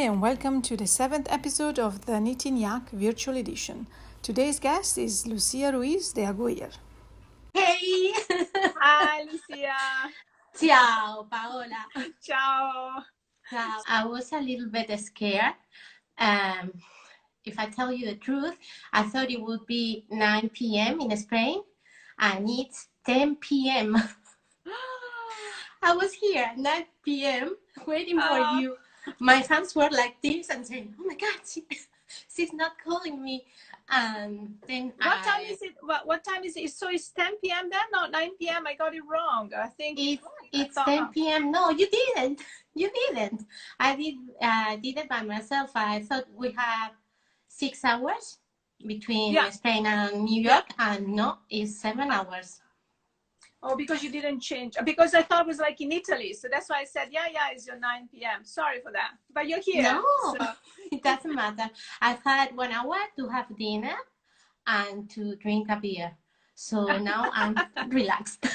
and welcome to the 7th episode of the Knitting Yak virtual edition. Today's guest is Lucìa Ruiz de Aguirre. Hey! Hi, Lucia. Ciao, Paola. Ciao. Ciao. I was a little bit scared. If I tell you the truth, I thought it would be 9 p.m. in Spain, and it's 10 p.m. I was here at 9 p.m. waiting for you. My hands were like this and saying, oh my God, she's not calling me. And then What time is it? What time is it? So it's 10 p.m. then, not 9 p.m. I got it wrong. I think it's 10 p.m. No, you didn't. You didn't. I did it by myself. I thought we had 6 hours between Spain and New York, and no, it's 7 hours. Oh, because you didn't change. Because I thought it was like in Italy. So that's why I said, yeah, it's your 9 p.m. Sorry for that. But you're here. No, so. It doesn't matter. I've had 1 hour to have dinner and to drink a beer. So now I'm relaxed.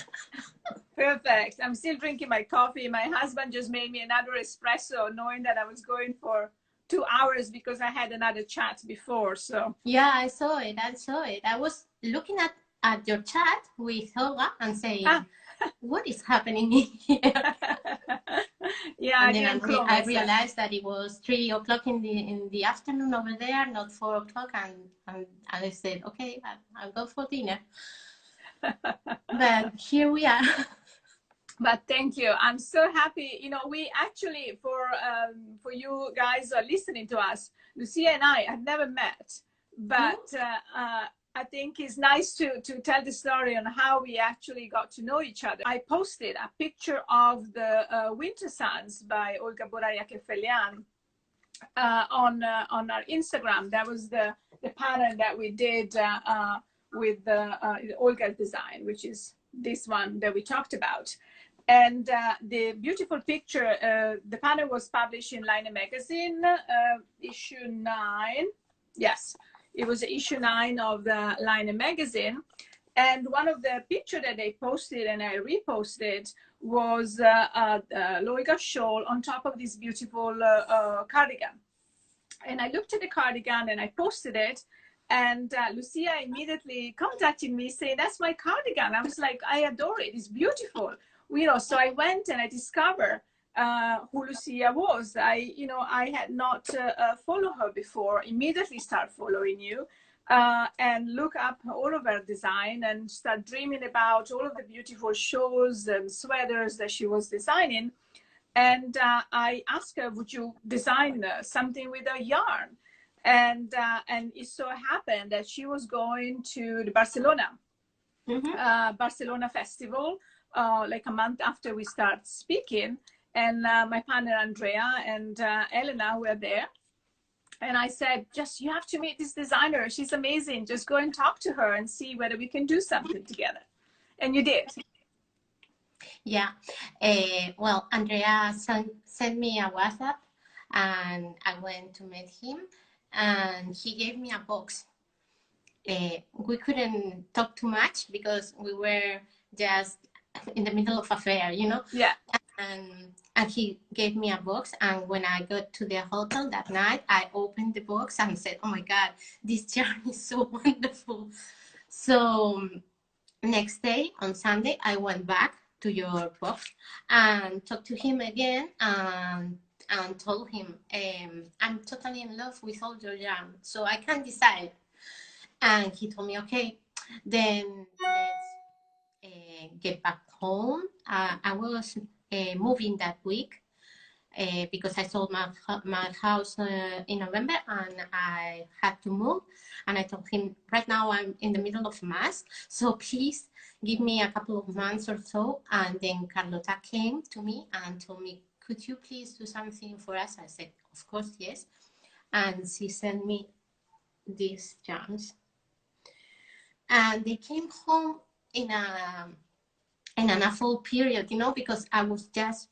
Perfect. I'm still drinking my coffee. My husband just made me another espresso, knowing that I was going for 2 hours because I had another chat before. So yeah, I saw it. I was looking at your chat with Olga and saying, what is happening here? Yeah, and then I realized that it was 3 o'clock in the afternoon over there, not 4 o'clock, and I said, okay, I'll go for dinner. But here we are. But thank you. I'm so happy. You know, we actually, for you guys who are listening to us, Lucia and I have never met, but I think it's nice to tell the story on how we actually got to know each other. I posted a picture of the Winter Suns by Olga Ofelia on our Instagram. That was the pattern that we did with Olga's design, which is this one that we talked about. And the beautiful picture, the pattern was published in Laine Magazine, issue 9. Yes. It was issue 9 of the Laine Magazine. And one of the pictures that they posted and I reposted was Andrea Shawl on top of this beautiful cardigan. And I looked at the cardigan and I posted it. And Lucia immediately contacted me saying, that's my cardigan. I was like, I adore it. It's beautiful. You know, so I went and I discovered who Lucia was. I had not followed her before. Immediately start following you and look up all of her design and start dreaming about all of the beautiful shawls and sweaters that she was designing. And I asked her, would you design something with a yarn? And it so happened that she was going to the Barcelona Festival like a month after we start speaking. And my partner, Andrea and Elena were there. And I said, you have to meet this designer. She's amazing. Just go and talk to her and see whether we can do something together. And you did. Yeah. Well, Andrea sent me a WhatsApp and I went to meet him and he gave me a box. We couldn't talk too much because we were just in the middle of a fair, you know? Yeah. And he gave me a box, and when I got to the hotel that night, I opened the box and said, oh my God, this yarn is so wonderful. So next day, on Sunday, I went back to your box and talked to him again and told him, I'm totally in love with all your yarn, so I can't decide. And he told me, okay, then let's get back home. I was moving that week because I sold my house in November and I had to move. And I told him, right now I'm in the middle of mass, so please give me a couple of months or so. And then Carlota came to me and told me, could you please do something for us? I said, of course, yes. And she sent me these yarns. And they came home in an awful period, you know, because I was just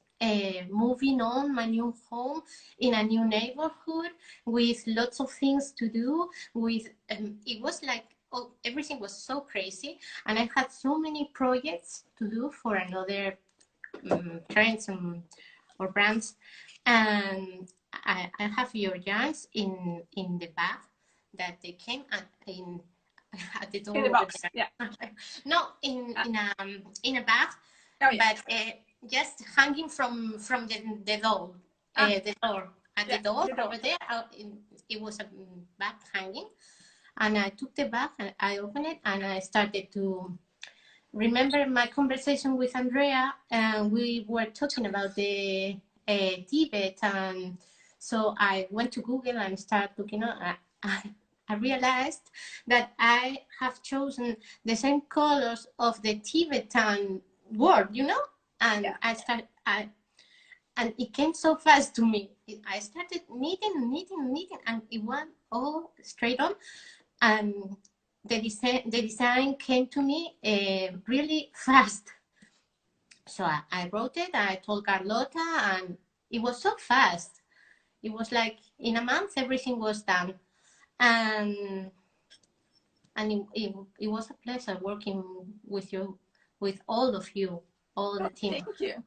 moving on my new home in a new neighborhood with lots of things to do. It was like everything was so crazy, and I had so many projects to do for another friends or brands, and I have your yarns in the bag that they came at the door. In the box, yeah. No, in a bag, oh, yeah. but just hanging from the door, the door at the door over there. It was a bag hanging, and I took the bag and I opened it and I started to remember my conversation with Andrea, and we were talking about the Tibetan. So I went to Google and started looking at. I realized that I have chosen the same colors of the Tibetan word, you know, and and it came so fast to me. I started knitting, and it went all straight on. And the design came to me really fast. So I wrote it, I told Carlota, and it was so fast. It was like in a month, everything was done. And it was a pleasure working with you, with all of you, all the team. Thank you.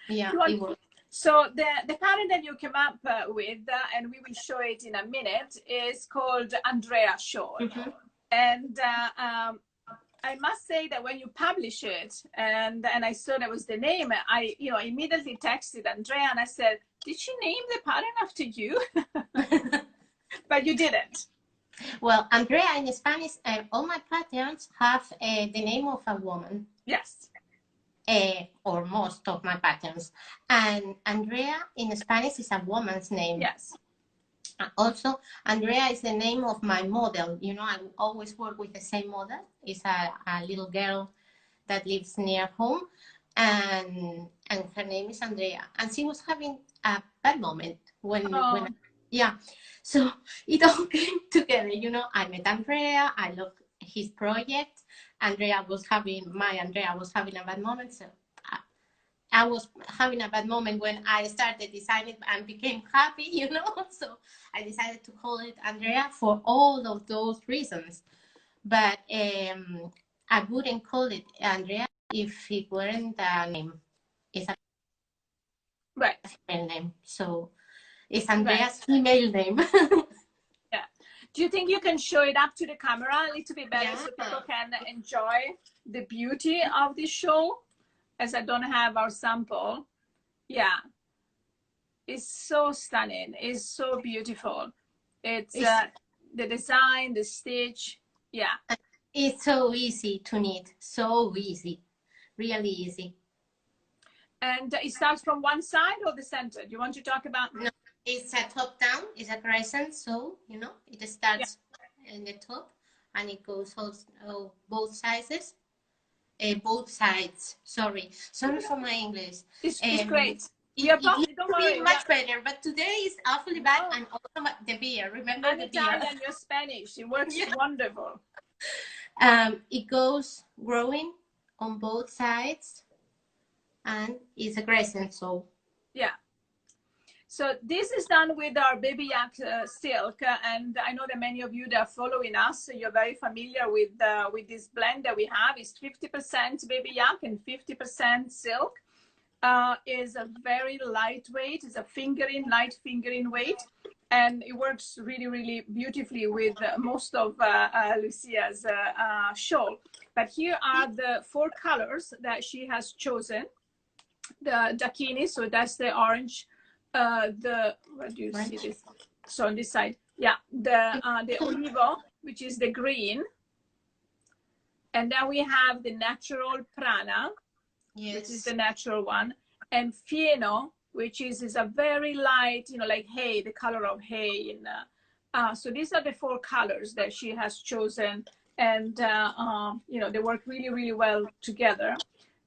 Yeah, it was. So the pattern that you came up with, and we will show it in a minute, is called Andrea Shawl. Mm-hmm. And I must say that when you publish it, and I saw that was the name, I immediately texted Andrea and I said, "Did she name the pattern after you?" But you didn't. Well, Andrea in Spanish, all my patterns have the name of a woman. Yes. Or most of my patterns. And Andrea in Spanish is a woman's name. Yes. Also, Andrea is the name of my model. You know, I always work with the same model. It's a little girl that lives near home, and her name is Andrea. And she was having a bad moment when so it all came together. You know, I met Andrea. I loved his project. Andrea was having a bad moment. So I was having a bad moment when I started designing and became happy, you know. So I decided to call it Andrea for all of those reasons. But I wouldn't call it Andrea if it weren't a name. It's a female name. So it's Andrea's female name. Yeah. Do you think you can show it up to the camera a little bit better so people can enjoy the beauty of this shawl? As I don't have our sample. Yeah. It's so stunning. It's so beautiful. It's the design, the stitch. Yeah. It's so easy to knit. So easy. Really easy. And it starts from one side or the center? Do you want to talk about? No, it's a top down. It's a crescent. So, you know, it starts in the top and it goes also both sizes. Both sides. Sorry for my English. It's great. Don't worry. Much better, but today is awfully bad, and also the beer. Remember I'm the Italian, beer. you're Spanish. It works wonderful. It goes growing on both sides, and it's a crescent. So yeah. So this is done with our Baby Yak silk, and I know that many of you that are following us, you're very familiar with this blend that we have. It's 50% Baby Yak and 50% silk. Is a very lightweight. It's a light fingering weight, and it works really, really beautifully with most of Lucia's shawl. But here are the 4 colors that she has chosen. The Dakini, so that's the orange. Where do you see this? So on this side, the Olivo, which is the green, and then we have the natural Prana, which is the natural one, and Fieno, which is a very light, you know, like hay, the color of hay. So these are the 4 colors that she has chosen, and you know, they work really, really well together.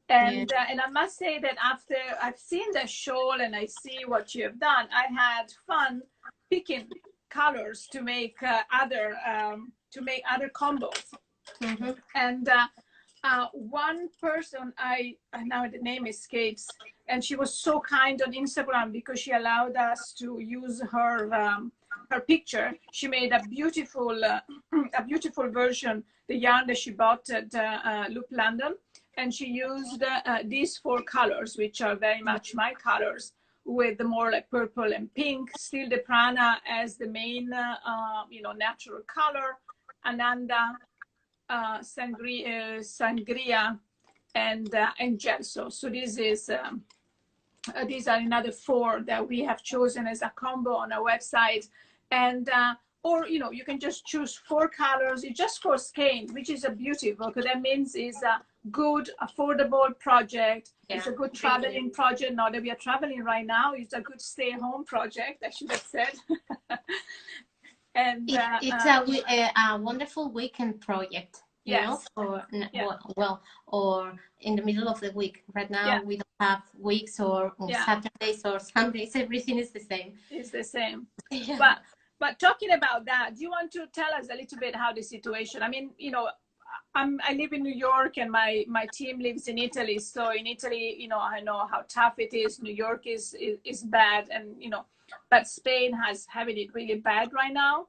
And I must say that after I've seen the shawl and I see what you have done, I had fun picking colors to make other combos. Mm-hmm. And one person, now the name escapes, and she was so kind on Instagram because she allowed us to use her picture. She made a beautiful version, the yarn that she bought at Loop London. And she used these 4 colors, which are very much my colors, with the more like purple and pink, still the prana as the main, natural color, Ananda, sangria, and gelso. So this is these are another 4 that we have chosen as a combo on our website, and or you can just choose 4 colors. It's just for skein, which is a beautiful, because that means it's a good affordable project. Yeah. It's a good traveling project. Not that we are traveling right now, it's a good stay-home project, I should have said. And it's a wonderful weekend project. Yes. Well, or in the middle of the week. Right now, we don't have weeks or Saturdays or Sundays. Everything is the same. It's the same. Yeah. But talking about that, do you want to tell us a little bit how the situation? I mean, I live in New York, and my team lives in Italy. So in Italy, I know how tough it is. New York is bad, and but Spain has having it really bad right now.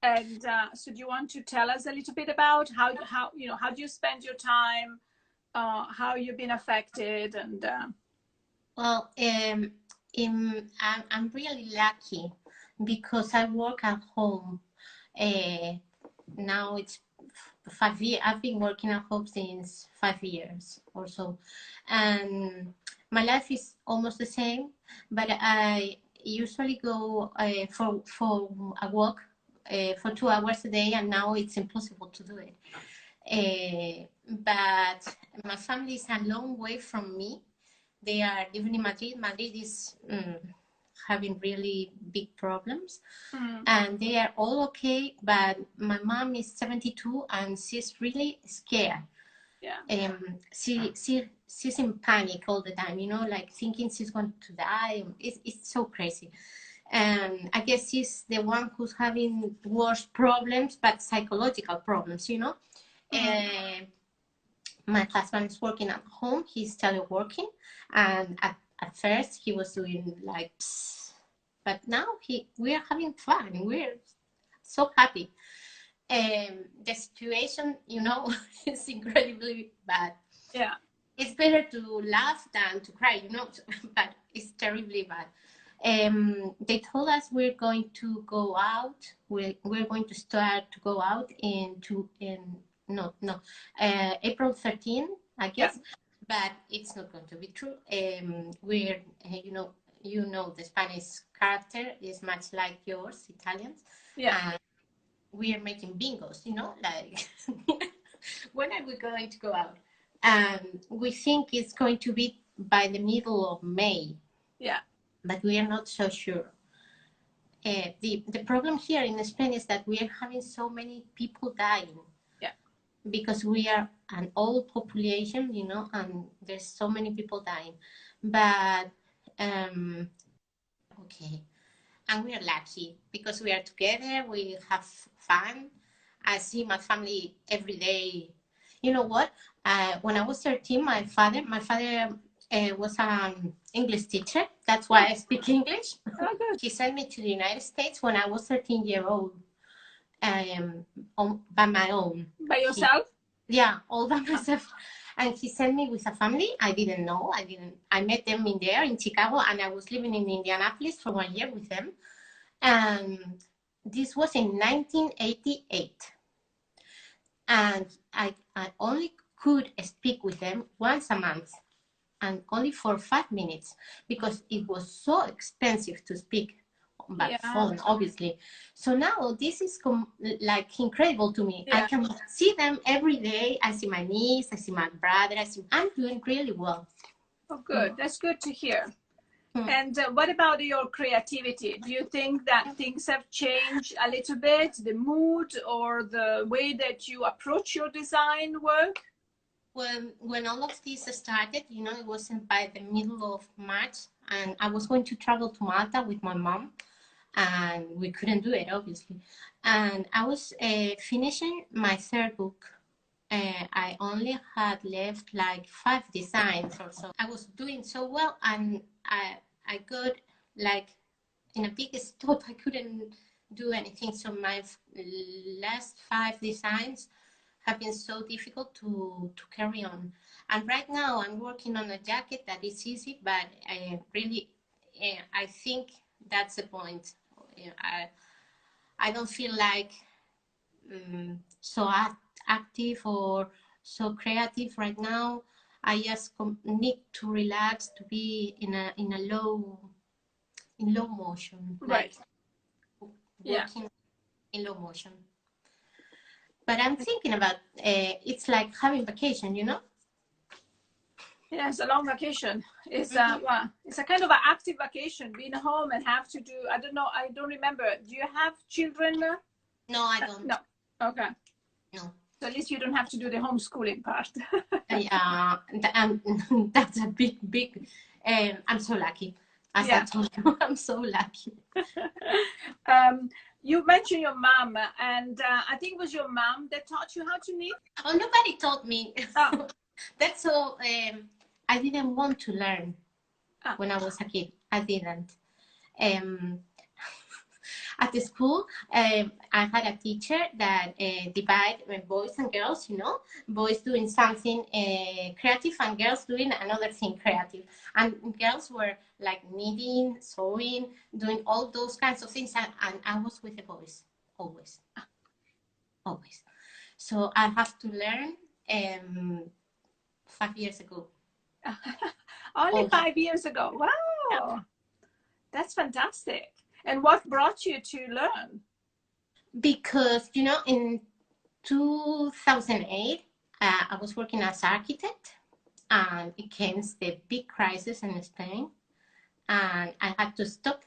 And so do you want to tell us a little bit about how do you spend your time, how you've been affected? And well, I'm really lucky because I work at home. Now it's 5 years. I've been working at home since 5 years or so, and my life is almost the same. But I usually go for a walk. For 2 hours a day, and now it's impossible to do it. But my family is a long way from me. They are living in Madrid. Madrid is having really big problems, and they are all okay. But my mom is 72, and she's really scared. Yeah. She's in panic all the time. Like thinking she's going to die. It's so crazy. And I guess she's the one who's having worse problems, but psychological problems, My husband is working at home. He's teleworking. And at first he was doing like, but now we are having fun. We're so happy. The situation, is incredibly bad. Yeah. It's better to laugh than to cry, but it's terribly bad. They told us we're going to go out. We're going to start to go out April 13, I guess, but it's not going to be true. We're, the Spanish character is much like yours, Italians. Yeah. And we are making bingos, like when are we going to go out? We think it's going to be by the middle of May. Yeah. But we are not so sure. The problem here in Spain is that we are having so many people dying. Yeah. Because we are an old population, and there's so many people dying. But, okay. And we are lucky because we are together, we have fun. I see my family every day. You know what? When I was 13, my father was an English teacher. That's why I speak English. Oh, good. He sent me to the United States when I was 13 years old, by my own. By yourself? All by myself. And he sent me with a family. I didn't know. I met them in Chicago, and I was living in Indianapolis for 1 year with them. And this was in 1988. And I only could speak with them once a month, and only for 5 minutes, because it was so expensive to speak by phone, obviously. So now this is like incredible to me. I can see them every day. I see my niece, I see my brother, I'm doing really well. Oh, good. That's good to hear. And what about your creativity? Do you think that things have changed a little bit, the mood or the way that you approach your design work? When all of this started, it wasn't by the middle of March, and I was going to travel to Malta with my mom, and we couldn't do it, obviously. And I was finishing my 3rd book. I only had left like 5 designs or so. I was doing so well, and I got like in a big stop. I couldn't do anything. So my last 5 designs have been so difficult to carry on. And right now I'm working on a jacket that is easy, but really I think that's the point. I don't feel like so active or so creative right now. I just need to relax, to be in a low motion, Right. like Yeah. working in low motion. But I'm thinking about it's like having vacation, you know? Yeah, it's a long vacation. It's well, it's a kind of an active vacation, being home and have to do. I don't know. I don't remember. Do you have children? No, I don't. No. Okay. No. So at least you don't have to do the homeschooling part. That's a big. I'm so lucky. As I told you, I'm so lucky. You mentioned your mom, and I think it was your mom that taught you how to knit. Oh, nobody taught me. Oh. That's so. I didn't want to learn when I was a kid. I didn't. At the school, I had a teacher that divided boys and girls, you know, boys doing something creative and girls doing another thing creative. And girls were like knitting, sewing, doing all those kinds of things. And I was with the boys, always. Always. So I have to learn 5 years ago. Only 5 years ago. Wow. Yeah. That's fantastic. And what brought you to learn? Because, you know, in 2008, I was working as an architect, and it came the big crisis in Spain, and I had to stop.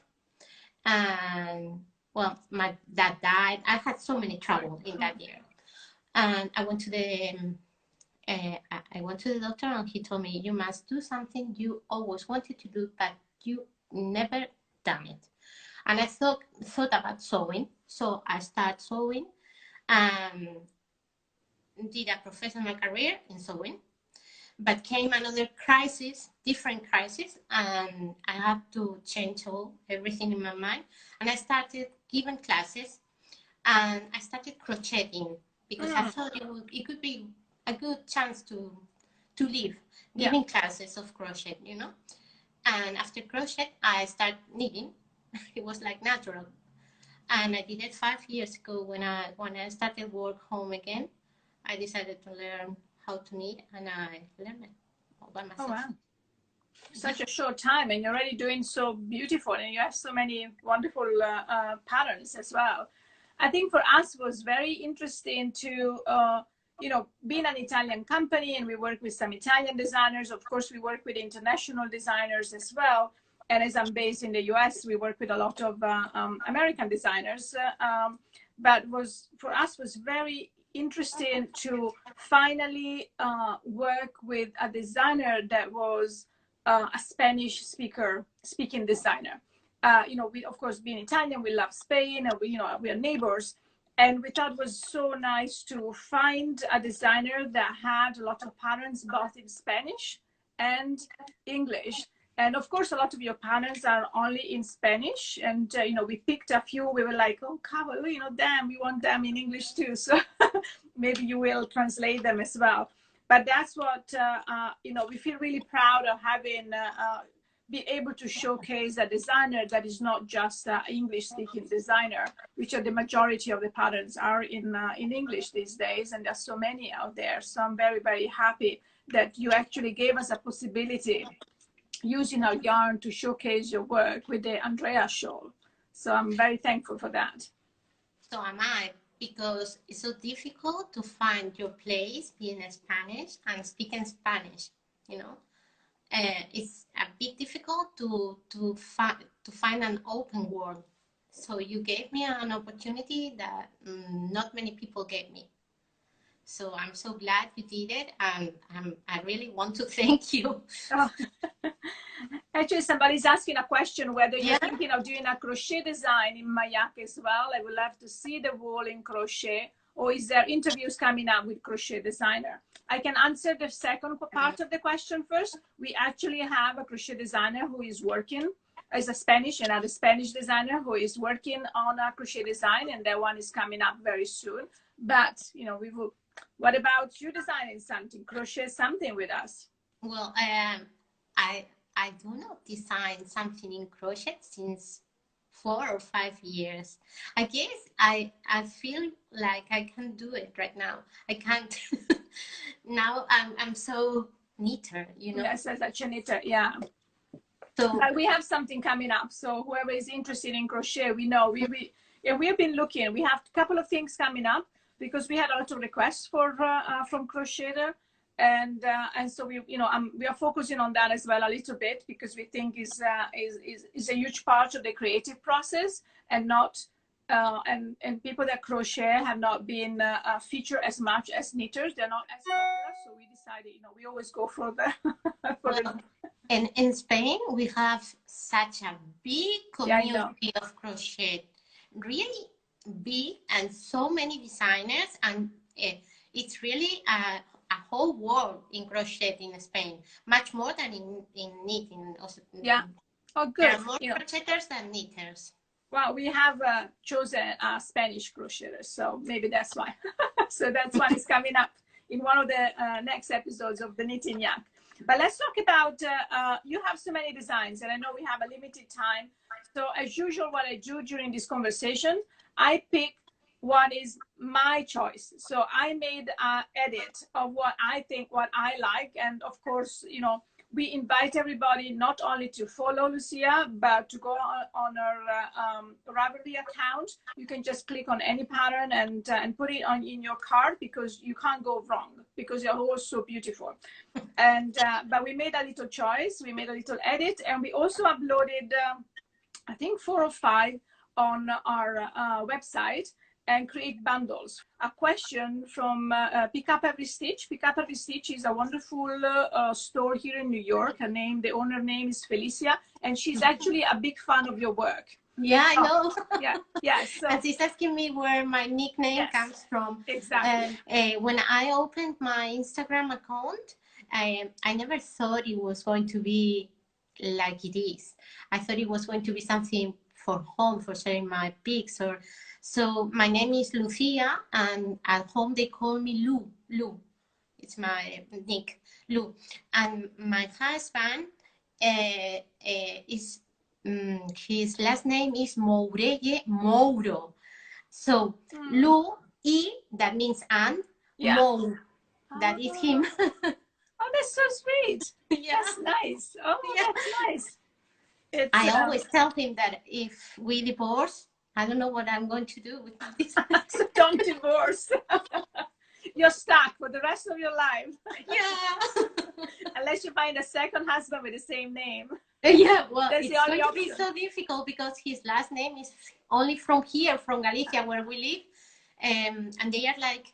And, well, my dad died. I had so many trouble in that year. And I went to the doctor, and he told me, you must do something you always wanted to do, but you never done it. And I thought about sewing. So I started sewing and did a professional career in sewing. But came another crisis, different crisis, and I had to change everything in my mind. And I started giving classes, and I started crocheting because I thought it could be a good chance to live, giving classes of crochet, you know. And after crochet, I started knitting. It was like natural, and I did it 5 years ago when I started work home again. I decided to learn how to knit, and I learned it all by myself. Oh wow! Such a short time, and you're already doing so beautiful, and you have so many wonderful patterns as well. I think for us it was very interesting to you know, being an Italian company, and we work with some Italian designers. Of course, we work with international designers as well. And as I'm based in the US, we work with a lot of American designers. But for us was very interesting to finally work with a designer that was a Spanish speaking designer. You know, we, of course, being Italian, we love Spain, and we are neighbors. And we thought it was so nice to find a designer that had a lot of patterns both in Spanish and English. And of course, a lot of your patterns are only in Spanish. And, you know, we picked a few. We were like, oh, you know, damn, we want them in English too. So maybe you will translate them as well. But that's what, you know, we feel really proud of having be able to showcase a designer that is not just an English-speaking designer, which are the majority of the patterns are in English these days. And there's so many out there. So I'm very, very happy that you actually gave us a possibility using our yarn to showcase your work with the Andrea Shawl. So I'm very thankful for that. So am I, because it's so difficult to find your place being Spanish and speaking Spanish, you know. It's a bit difficult to find an open world. So you gave me an opportunity that not many people gave me. So I'm so glad you did it, and I really want to thank you. Oh. Actually, somebody's asking a question whether you're thinking of doing a crochet design in mYak as well. I would love to see the wool in crochet, or is there interviews coming up with crochet designer? I can answer the second part of the question first. We actually have a crochet designer who is working as a Spanish, another Spanish designer who is working on a crochet design, and that one is coming up very soon. But, you know, we will. What about you designing something, crochet something with us? Well, I I do not design something in crochet since 4 or 5 years. I guess I feel like I can do it right now. I can't. Now I'm so knitter, you know. Yes, as such a knitter, yeah. So but we have something coming up. So whoever is interested in crochet, we know we've been looking. We have a couple of things coming up because we had a lot of requests for from Crocheter, and so we are focusing on that as well a little bit because we think is a huge part of the creative process, and not and people that crochet have not been featured as much as knitters. They're not as popular, so we decided we always go for the for the. And in Spain, we have such a big community of crochet, really big, and so many designers, and it's really a whole world in crochet in Spain, much more than in knitting. Also, yeah. Oh, good. There are more crocheters than knitters. Well, we have chosen Spanish crocheters, so maybe that's why. So that's one is coming up in one of the next episodes of the Knitting Yak. But let's talk about, you have so many designs, and I know we have a limited time. So as usual, what I do during this conversation, I pick what is my choice. So I made an edit of what I think, what I like. And of course, we invite everybody not only to follow Lucía, but to go on her Ravelry account. You can just click on any pattern and put it in your cart, because you can't go wrong, because they're all so beautiful. And but we made a little choice, we made a little edit, and we also uploaded I think 4 or 5 on our website, and create bundles. A question from Pick Up Every Stitch. Pick Up Every Stitch is a wonderful store here in New York. The owner name is Felicia, and she's actually a big fan of your work. Yeah, I know. Yeah. So, and she's asking me where my nickname comes from. Exactly. When I opened my Instagram account, I never thought it was going to be like it is. I thought it was going to be something for home, for sharing my pics. So my name is Lucía, and at home they call me Lu. It's my nick, Lu. And my husband is his last name is Mouro. So Lu E, that means and, Mo, that is him. Oh, that's so sweet. Yeah. That's nice. Oh, yeah. That's nice. I always tell him that if we divorce, I don't know what I'm going to do with this. So don't divorce. You're stuck for the rest of your life. Yeah. Unless you find a second husband with the same name. Yeah, well, that's it's going to be so difficult because his last name is only from here, from Galicia, where we live. And they are like,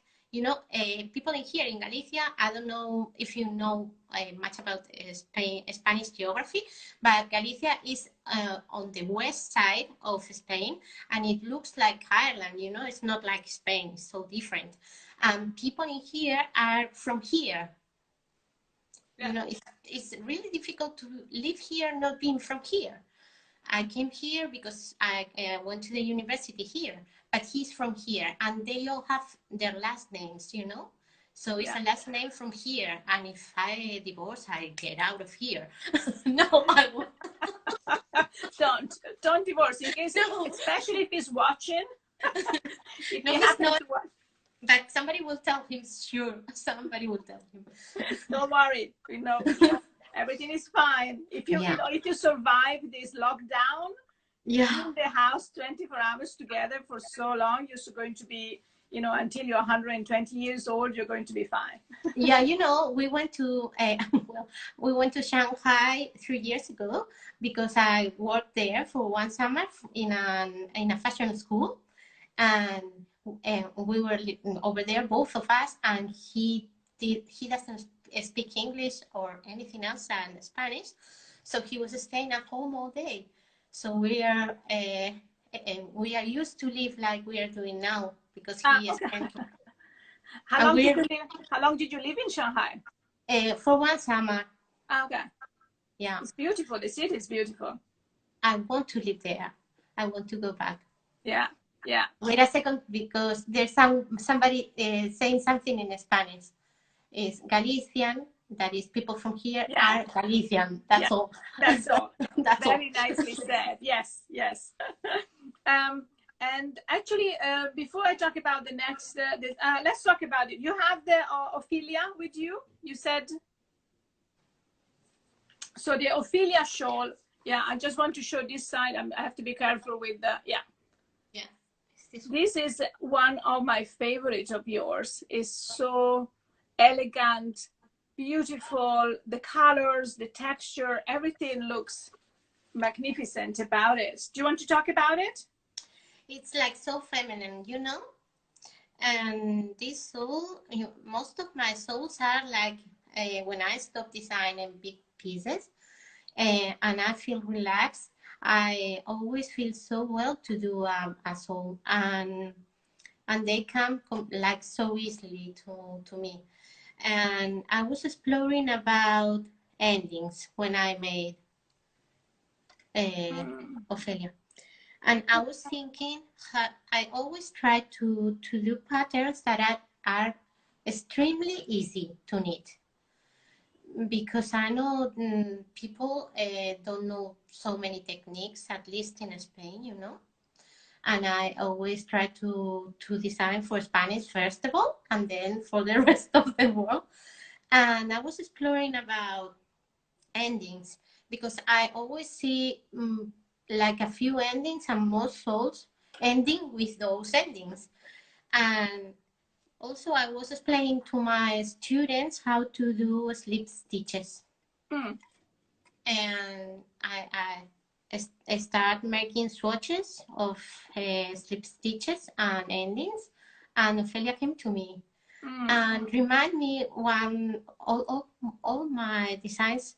people in here in Galicia, I don't know if you know much about Spanish geography, but Galicia is on the west side of Spain, and it looks like Ireland, it's not like Spain, it's so different. And people in here are from here. Yeah. It's really difficult to live here not being from here. I came here because I went to the university here, but he's from here, and they all have their last names, So it's a last name from here, and if I divorce, I get out of here. No, I won't. Don't divorce, in case, especially if he's watching. No, he's not. But somebody will tell him, sure. Somebody will tell him. Don't worry, everything is fine. If you survive this lockdown, in the house 24 hours together for so long, you're going to be, until you're 120 years old, you're going to be fine. Yeah, we went to Shanghai 3 years ago because I worked there for one summer in a fashion school, and we were over there, both of us, and he doesn't speak English or anything else than Spanish, so he was staying at home all day. So we are used to live like we are doing now because he is. How long did you live in Shanghai? For one summer. Okay. Yeah. It's beautiful. The city is beautiful. I want to live there. I want to go back. Yeah. Yeah. Wait a second, because there's somebody saying something in Spanish. It's Galician, that is people from here Yeah. are Galician. That's all. That's all. That's Very all. nicely said. Yes, yes. And actually, before I talk about the next, let's talk about it. You have the Ophelia with you. You said so. The Ophelia shawl. Yeah, I just want to show this side. I have to be careful with the Yeah. This is one of my favorites of yours. It's so elegant, beautiful. The colors, the texture, everything looks magnificent about it. Do you want to talk about it? It's like so feminine, you know? And this soul, most of my souls are like when I stop designing big pieces and I feel relaxed, I always feel so well to do a soul, and they come like so easily to me. And I was exploring about endings when I made Ophelia. And I was thinking, I always try to do patterns that are extremely easy to knit, because I know people don't know so many techniques, at least in Spain, you know. And I always try to design for Spanish first of all, and then for the rest of the world. And I was exploring about endings, because I always see like a few endings and most souls ending with those endings. And also I was explaining to my students how to do slip stitches. And I start making swatches of slip stitches and endings, and Ophelia came to me and remind me all my designs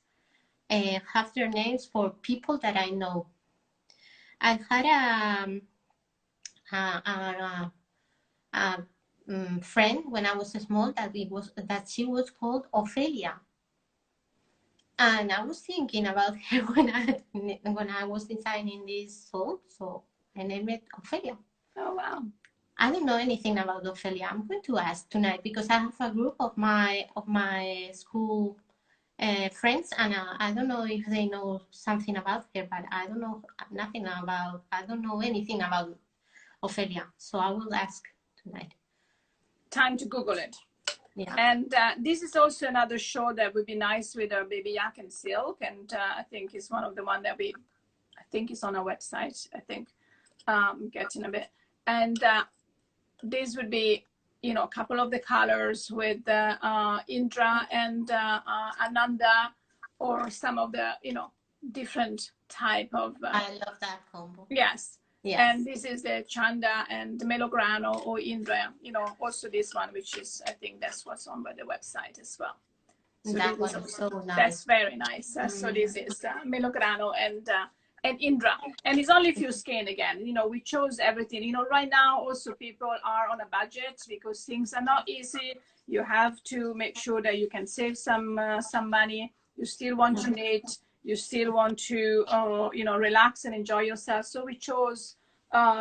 have their names for people that I know. I had a friend when I was small that she was called Ophelia, and I was thinking about her when I was designing this soul, so I named it Ophelia. Oh wow! I don't know anything about Ophelia. I'm going to ask tonight, because I have a group of my school friends, and I don't know if they know something about her, but I don't know anything about Ophelia, so I will ask tonight. Time to Google it. Yeah. And this is also another show that would be nice with our Baby Yak and Silk, and I think it's one of the one that I think it's on our website. I think getting a bit, and this would be, you know, a couple of the colors with Indra and Ananda, or some of the, you know, different type of. I love that combo. Yes. Yes. And this is the Chanda and the Melograno or Indra, you know, also this one, which is, I think that's what's on by the website as well. So that one is so nice. That's very nice. So this is Melograno and Indra. And it's only a few skein again. You know, we chose everything. You know, right now also people are on a budget because things are not easy. You have to make sure that you can save some money. You still want to knit. You still want to, you know, relax and enjoy yourself. So we chose,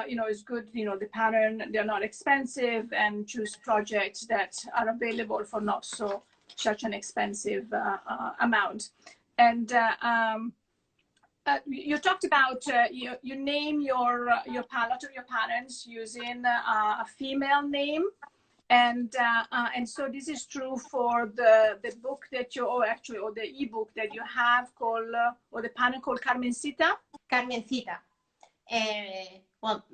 you know, it's good, you know, the pattern, they're not expensive, and choose projects that are available for not such an expensive amount. And you talked about, you name your palette or your patterns using a female name. And so this is true for the book that you, or the ebook that you have called, or the pattern called Carmencita. Carmencita. Well,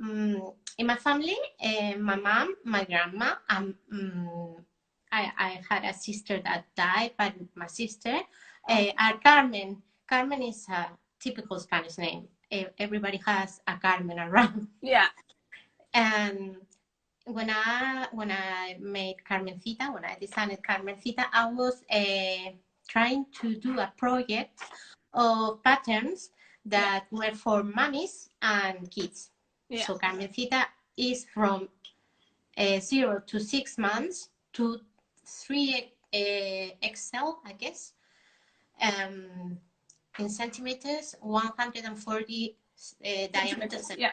in my family, my mom, my grandma, I had a sister that died, but my sister are Carmen. Carmen is a typical Spanish name. Everybody has a Carmen around. Yeah. And when I made Carmencita, when I designed Carmencita, I was trying to do a project of patterns that were for mommies and kids. Yeah. So Carmencita is from 0 to 6 months to 3XL, I guess. In centimeters, 140 diameter. Yeah.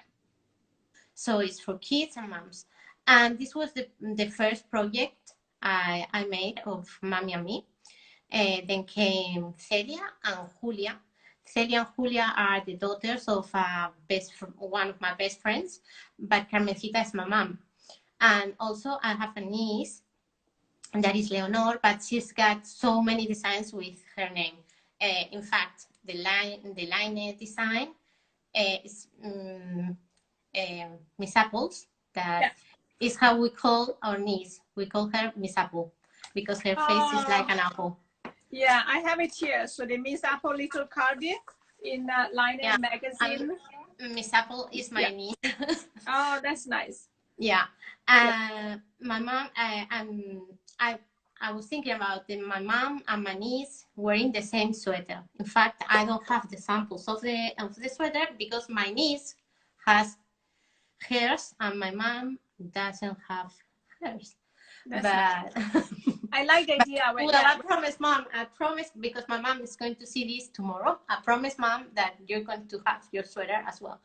So it's for kids and moms. And this was the first project I made of Mommy and Me. Then came Celia and Julia. Celia and Julia are the daughters of one of my best friends, but Carmencita is my mom. And also I have a niece, and that is Leonor, but she's got so many designs with her name. In fact, the Laine design is Miss Apples. That is how we call our niece. We call her Miss Apple because her face is like an apple. Yeah, I have it here. So the Miss Apple little Cardi in Laine Magazine. Miss Apple is my niece. Oh, that's nice. Yeah. My mom, I was thinking about my mom and my niece wearing the same sweater. In fact, I don't have the samples of the sweater because my niece has hairs and my mom doesn't have hairs. That's but nice. I like the idea. Well, I promise, Mom. I promise, because my mom is going to see this tomorrow. I promise, Mom, that you're going to have your sweater as well.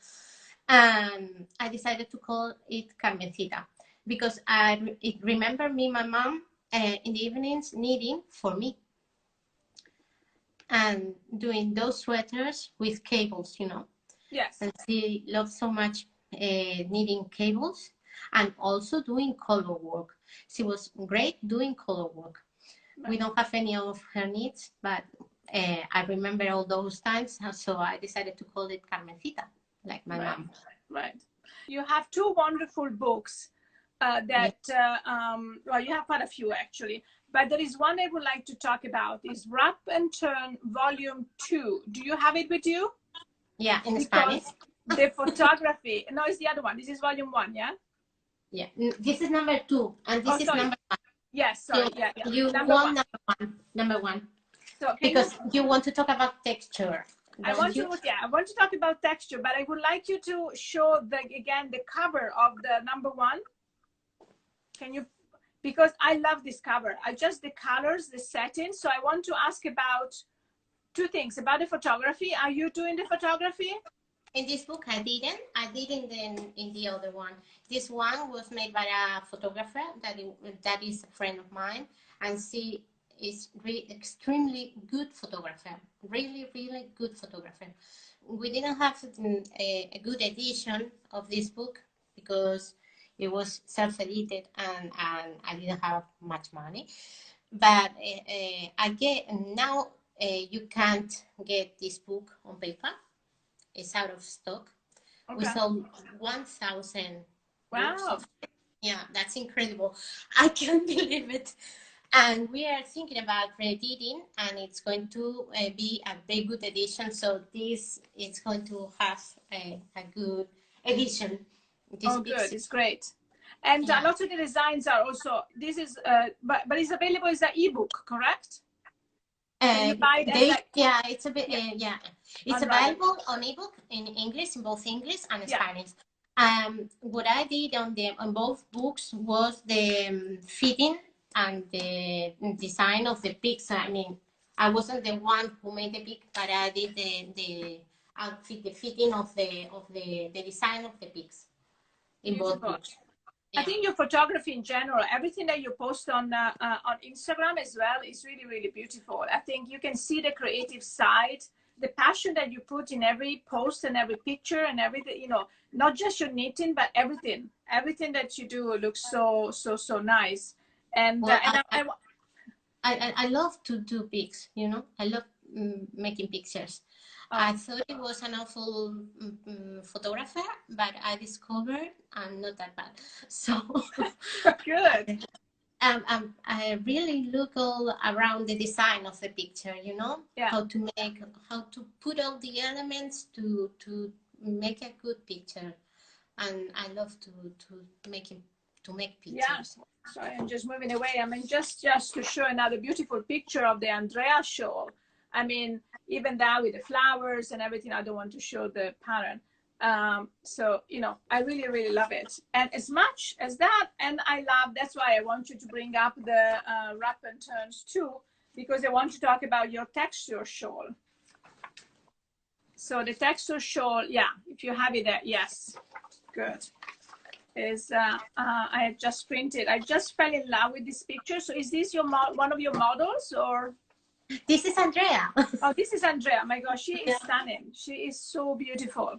And I decided to call it Carmencita because it remembered me, my mom, in the evenings knitting for me and doing those sweaters with cables, you know. Yes. And she loves so much knitting cables and also doing color work. She was great doing color work. Right. We don't have any of her knits, but I remember all those times, so I decided to call it Carmencita, like my mom. Right. You have two wonderful books that, well, you have quite a few actually, but there is one I would like to talk about, is Wrap and Turn Volume 2. Do you have it with you? Yeah, in Spanish. The photography, no, it's the other one. This is Volume 1, yeah? Yeah, this is number 2, and this is number 1. Yes, sorry, yeah. You want number one. So because you want to talk about texture. I want to talk about texture, but I would like you to show again the cover of the number 1. Can you? Because I love this cover. Just the colors, the setting. So I want to ask about two things about the photography. Are you doing the photography? In this book, I didn't. I did in the other one. This one was made by a photographer that is a friend of mine, and she is extremely good photographer. Really, really good photographer. We didn't have a good edition of this book because it was self-edited and I didn't have much money. But now you can't get this book on paper. It's out of stock. Okay. We sold 1,000. Wow. Yeah, that's incredible. I can't believe it. And we are thinking about reediting, and it's going to be a very good edition. So this is going to have a good edition. Good. It's great. And a lot of the designs are also, this is, but it's available as an ebook, correct? Can you buy it? It's a bit, It's available on ebook in English, in both English and Spanish. What I did on both books was the fitting and the design of the pics. I mean, I wasn't the one who made the pic, but I did the outfit, the fitting of the design of the pics in both books. Yeah. I think your photography in general, everything that you post on Instagram as well is really, really beautiful. I think you can see the creative side, the passion that you put in every post and every picture and everything, you know, not just your knitting, but everything that you do looks so nice. And, well, I love to do pics, you know, I love making pictures. I thought it was an awful photographer, but I discovered I'm not that bad. So good. I really look all around the design of the picture, you know, how to put all the elements to make a good picture, and I love to make pictures. Yeah. Sorry, I'm just moving away. I mean, just to show another beautiful picture of the Andrea Shawl. I mean, even that with the flowers and everything, I don't want to show the pattern. So, you know, I really, really love it. And as much as that, and that's why I want you to bring up the Wrap and Turns too, because I want to talk about your texture shawl. So the texture shawl, if you have it there, yes, good. I had just printed. I just fell in love with this picture. So is this one of your models or? This is Andrea. Oh, this is Andrea. My gosh, she is stunning. She is so beautiful.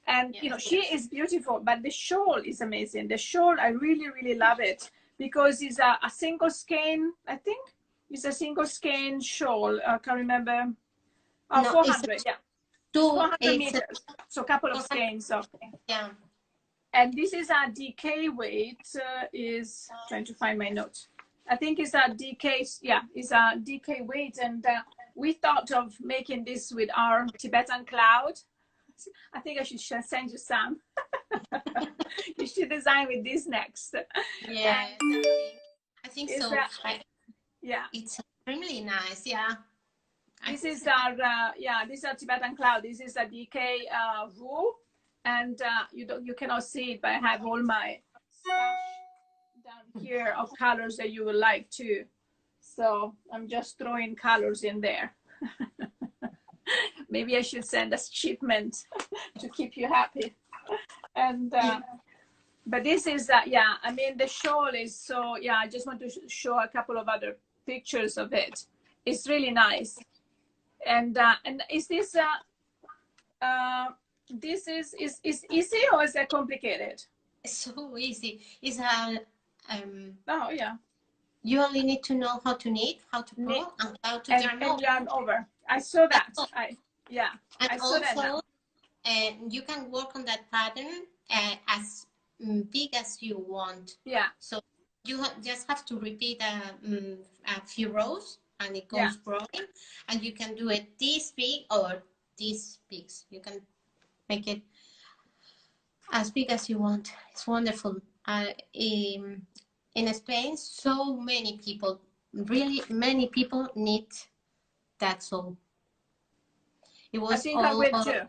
And, you know, she is beautiful, but the shawl is amazing. The shawl, I really, really love it because it's a single skein, I think. It's a single skein shawl. I can't remember. Oh, no, 400, yeah. 400 meters. So a couple of skeins. So. Yeah. And this is a DK weight. Is trying to find my notes. I think it's a DK. Yeah, it's a DK weight. And we thought of making this with our Tibetan cloud. I think I should send you some. You should design with this next. Yeah, I think so. Yeah, it's extremely nice. Yeah, this is our this is our Tibetan cloud. This is a DK wool, and you cannot see it, but I have all my stash down here of colors that you would like too. So I'm just throwing colors in there. Maybe I should send a shipment to keep you happy. And but this is yeah, I mean the shawl is so, yeah, I just want to show a couple of other pictures of it. It's really nice. And is this this is easy or is that complicated? It's so easy. It's oh yeah, you only need to know how to knit, how to pull, and how to yarn over. I saw that. And I saw also, that now. You can work on that pattern as big as you want. Yeah. So you just have to repeat a few rows, and it goes growing. And you can do it this big or this big. You can make it as big as you want. It's wonderful. In Spain, so many people, really many people knit that shawl. It was, I think I will too.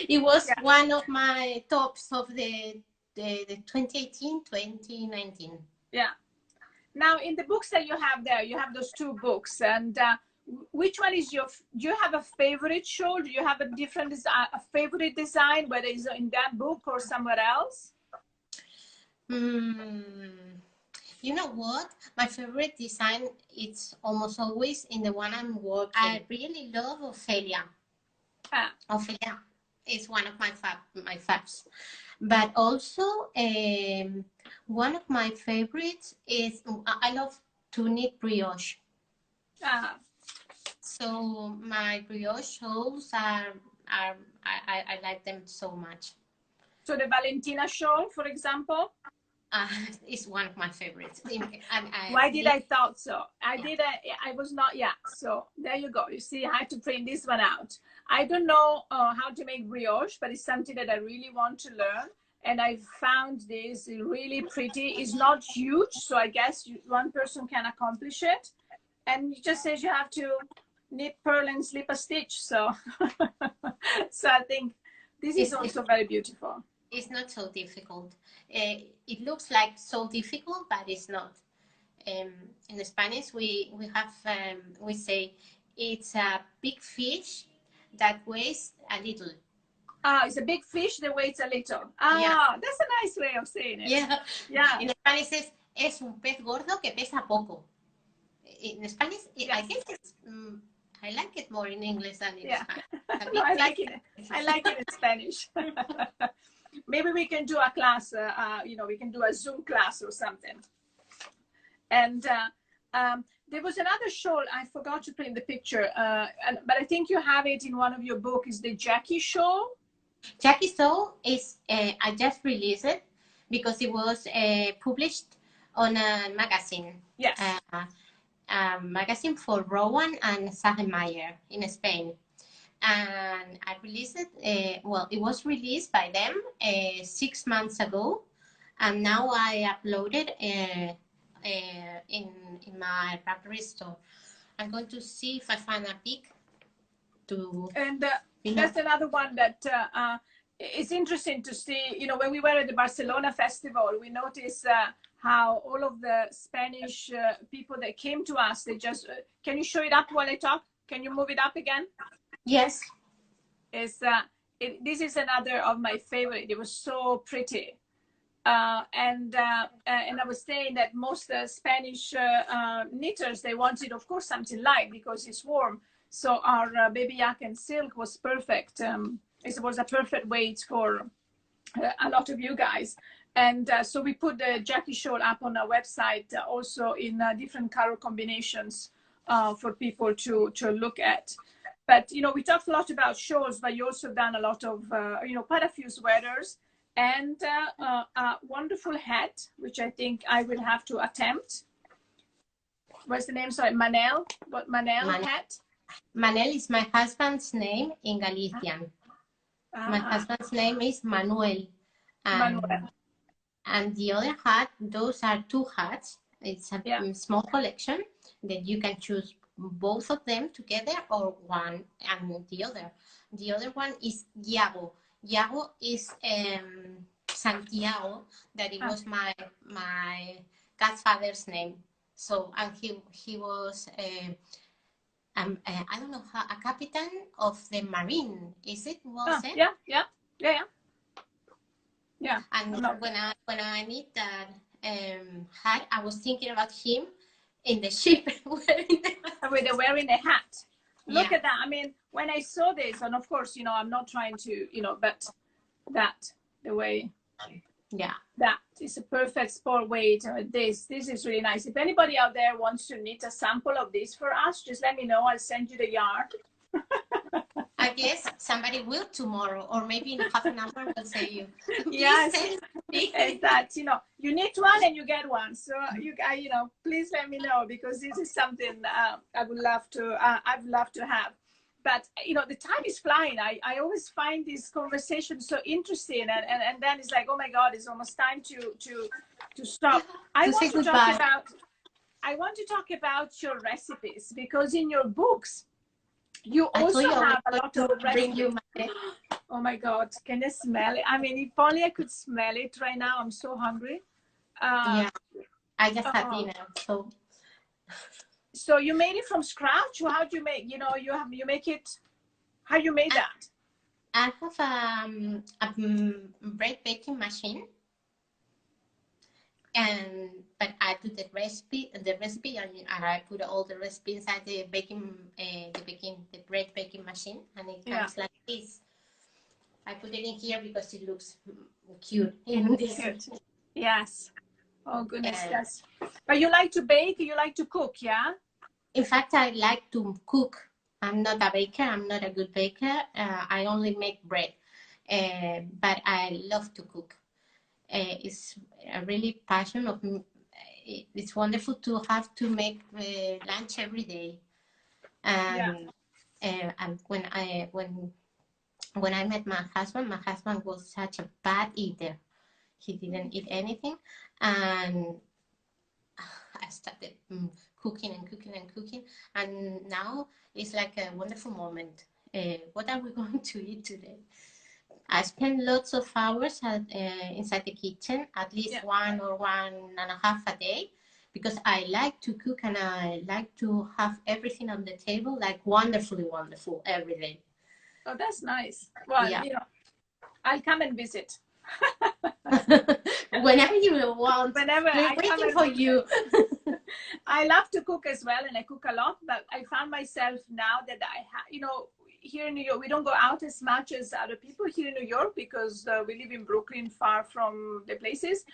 It was one of my tops of the 2018, 2019. Yeah. Now, in the books that you have there, you have those two books, and which one is your? Do you have a favorite shawl? Do you have a different a favorite design, whether it's in that book or somewhere else? You know what? My favorite design, it's almost always in the one I'm working. I really love Ophelia. Ophelia is one of my faves. But also, one of my favorites is, I love to knit brioche. So my brioche shawls I like them so much. So the Valentina shawl, for example? Is one of my favorites. Why did I thought so? I was not yet. So there you go. You see, I had to print this one out. I don't know how to make brioche, but it's something that I really want to learn. And I found this really pretty. It's not huge, so I guess one person can accomplish it. And it just says you have to knit, purl, and slip a stitch. So, so I think this is also very beautiful. It's not so difficult. It looks like so difficult, but it's not. In Spanish, we say it's a big fish that weighs a little. It's a big fish that weighs a little. That's a nice way of saying it. Yeah. In Spanish, es un pez gordo que pesa poco. In Spanish, I guess it's. I like it more in English than in Spanish. No, I like it. I like it in Spanish. Maybe we can do a class, we can do a Zoom class or something. And there was another shawl, I forgot to print the picture, but I think you have it in one of your books, is the Jackie shawl? Jackie shawl is, I just released it because it was published on a magazine. Yes. A magazine for Rowan and Sagemeyer in Spain. And I released it, well, it was released by them 6 months ago, and now I uploaded in my Ravelry store. I'm going to see if I find a pic to... And that's another one that it's interesting to see, when we were at the Barcelona Festival, we noticed how all of the Spanish people that came to us, they just, can you show it up while I talk? Can you move it up again? Yes. This is another of my favorite. It was so pretty. And I was saying that most Spanish knitters, they wanted, of course, something light because it's warm. So our Baby Yak and silk was perfect. It was a perfect weight for a lot of you guys. And so we put the Jackie shawl up on our website, also in different color combinations for people to look at. But, you know, we talked a lot about shawls, but you also done a lot of, you know, quite a few sweaters and a wonderful hat, which I think I will have to attempt. What's the name? Sorry, Manel. What Manel hat? Manel is my husband's name in Galician. My husband's name is Manuel. Manuel. And the other hat, those are two hats. It's a small collection that you can choose both of them together or one and the other. The other one is Yago. Yago is Santiago, that it was my godfather's name. So, and he was I don't know how, a captain of the marine. Is it? Yeah. And when I made that hat, I was thinking about him in the ship wearing the hat. Look at that. I mean, when I saw this, and of course, you know, I'm not trying to, you know, but that the way. Yeah. That is a perfect sport weight. This is really nice. If anybody out there wants to knit a sample of this for us, just let me know. I'll send you the yarn. I guess somebody will tomorrow, or maybe in half an hour we'll say you. Yes, and that, you know, you knit one and you get one. So you know, please let me know, because this is something I would love to. I'd love to have. But you know, the time is flying. I always find this conversation so interesting, and then it's like, oh my God, it's almost time to stop. I want to talk about your recipes, because in your books you also have a lot of recipes. Oh my God, can you smell it? I mean, if only I could smell it right now. I'm so hungry. Yeah, I just had dinner, so. So you made it from scratch? How do you make? You know, you make it. How you made that? I have a bread baking machine, but I do the recipe, and I put all the recipes inside the bread baking machine, and it comes like this. I put it in here because it looks cute. Yes. Oh goodness, yes. But you like to bake, you like to cook, yeah? In fact, I like to cook. I'm not a baker, I'm not a good baker. I only make bread, but I love to cook. It's a really passion of me. It's wonderful to have to make lunch every day. And when I met my husband was such a bad eater. He didn't eat anything, and I started cooking, and now it's like a wonderful moment. What are we going to eat today? I spend lots of hours inside the kitchen, at least 1 or 1.5 a day, because I like to cook and I like to have everything on the table, like wonderful every day. Oh, that's nice. Well, you know, I'll come and visit. Whenever you want. Whenever we're waiting for you. I love to cook as well, and I cook a lot, but I found myself now that you know, here in New York, we don't go out as much as other people here in New York, because we live in Brooklyn, far from the places.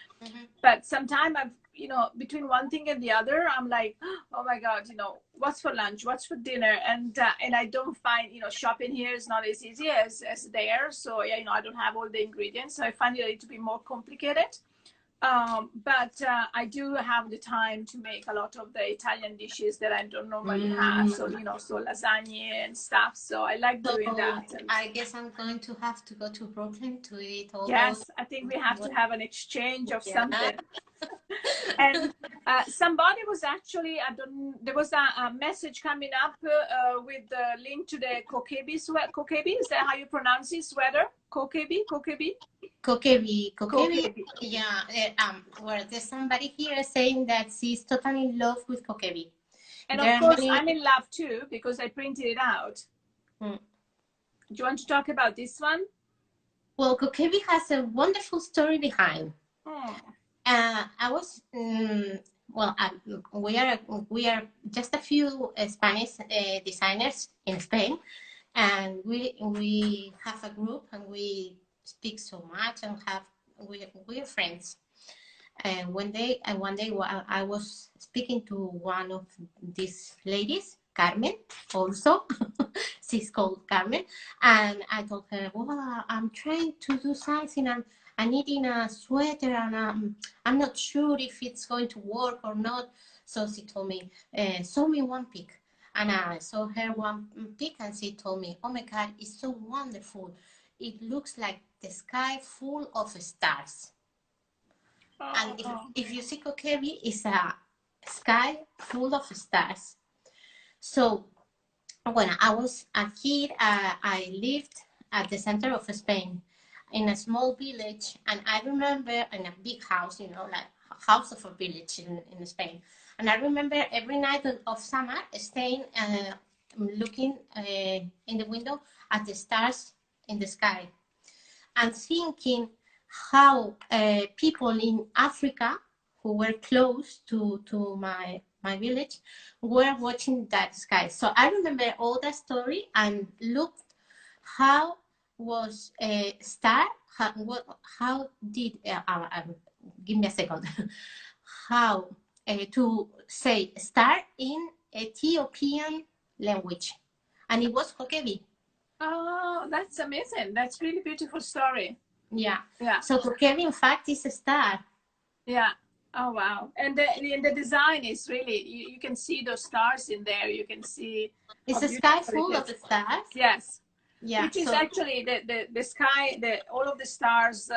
But sometimes I've, you know, between one thing and the other, I'm like, oh my God, you know, what's for lunch, what's for dinner, and I don't find, you know, shopping here is not as easy as there. So yeah, you know, I don't have all the ingredients, so I find it a little bit more complicated. But I do have the time to make a lot of the Italian dishes that I don't normally have. So, you know, so lasagna and stuff. So I like doing that. And I guess I'm going to have to go to Brooklyn to eat all yes, those. I think we have to have an exchange of something. And somebody was actually, there was a message coming up with the link to the Kokebi sweater. Kokebi, is that how you pronounce it? Sweater? Kokebi? Kokebi. Yeah, well, there's somebody here saying that she's totally in love with Kokebi. And of course, I'm in love too, because I printed it out. Do you want to talk about this one? Well, Kokebi has a wonderful story behind. Oh. I was well. We are just a few Spanish designers in Spain, and we have a group and we speak so much and we're friends. And one day while I was speaking to one of these ladies, Carmen, also, she's called Carmen, and I told her, well, I'm trying to do something, I'm knitting a sweater, and I'm not sure if it's going to work or not. So she told me, show me one pic. And I saw her one pic, and she told me, oh my God, it's so wonderful. It looks like the sky full of stars. And if you see Kokebi, it's a sky full of stars. So when I was a kid, I lived at the center of Spain in a small village. And I remember in a big house, you know, like a house of a village in Spain. And I remember every night of summer staying, looking in the window at the stars in the sky and thinking how people in Africa who were close to my village were watching that sky. So I remember all that story and looked how was a star, how did, give me a second, how to say star in Ethiopian language. And it was Kokebi. Oh, that's amazing. That's really beautiful story. Yeah. Yeah. So Kokebi, in fact, is a star. Yeah. Oh, wow. And the design is really, you can see those stars in there. You can see. It's a sky full of stars. Yes. Yeah. Which is actually the sky, all of the stars,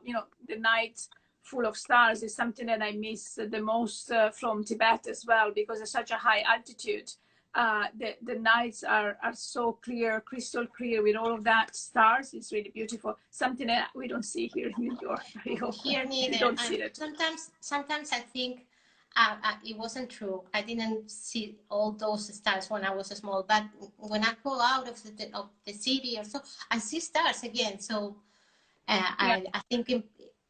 you know, the night full of stars is something that I miss the most from Tibet as well, because it's such a high altitude. The nights are so clear, crystal clear with all of that stars. It's really beautiful. Something that we don't see here in New York. Here neither. We don't see it. Sometimes I think it wasn't true. I didn't see all those stars when I was small. But when I go out of the city or so, I see stars again. So I think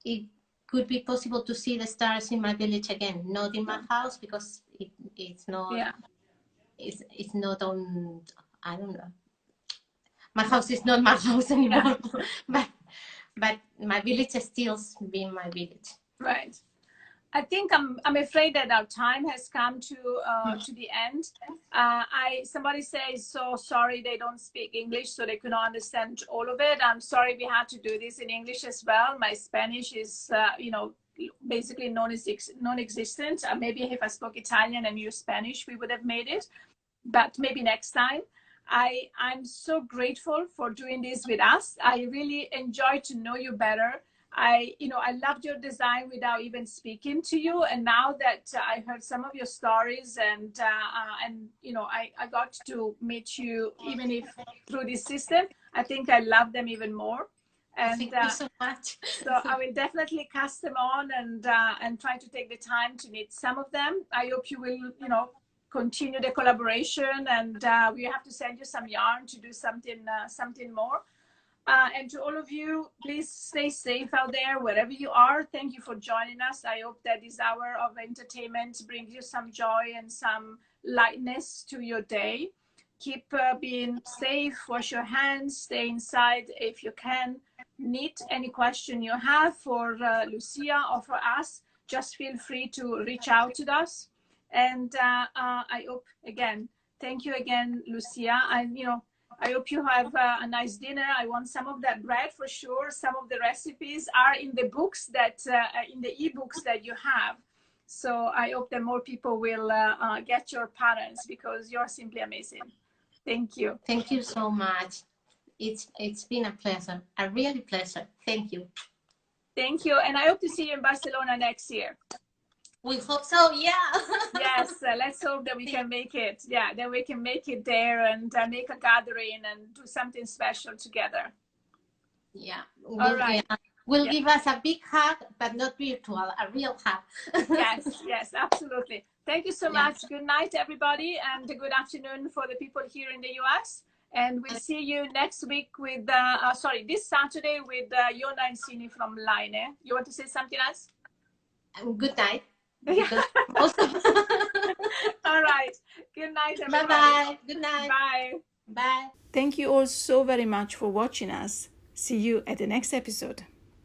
it could be possible to see the stars in my village again. Not in my house because it's not. Yeah. It's not on, I don't know. My house is not my house anymore, but my village is still being my village. Right. I think I'm afraid that our time has come to the end. Somebody says, so sorry they don't speak English, so they could not understand all of it. I'm sorry we had to do this in English as well. My Spanish is, you know, basically non-existent. Maybe if I spoke Italian and you Spanish, we would have made it. But maybe next time. I'm so grateful for doing this with us. I really enjoyed to know you better. I loved your design without even speaking to you. And now that I heard some of your stories and you know, I got to meet you, even if through this system, I think I love them even more. And thank you so much. So I will definitely cast them on and try to take the time to knit some of them. I hope you will, you know, continue the collaboration, and we have to send you some yarn to do something more. And to all of you, please stay safe out there wherever you are. Thank you for joining us. I hope that this hour of entertainment brings you some joy and some lightness to your day. Keep being safe, wash your hands, stay inside if you can. Knit any question you have for Lucia or for us, just feel free to reach out to us. And I hope, again, thank you again, Lucia. I hope you have a nice dinner. I want some of that bread for sure. Some of the recipes are in the books that, in the ebooks that you have. So I hope that more people will get your patterns, because you're simply amazing. Thank you. Thank you so much. It's been a pleasure, a really pleasure. Thank you. Thank you. And I hope to see you in Barcelona next year. We hope so, yeah. Yes, let's hope that we can make it. Yeah, that we can make it there and make a gathering and do something special together. Yeah. All right. Will give us a big hug, but not virtual, a real hug. Yes, absolutely. Thank you so much. Good night, everybody, and good afternoon for the people here in the US. And we'll see you next week with, this Saturday with Yona and Sini from Laine. You want to say something else? Good night. All right. Good night, everybody. Bye-bye. Good night. Bye. Bye. Thank you all so very much for watching us. See you at the next episode.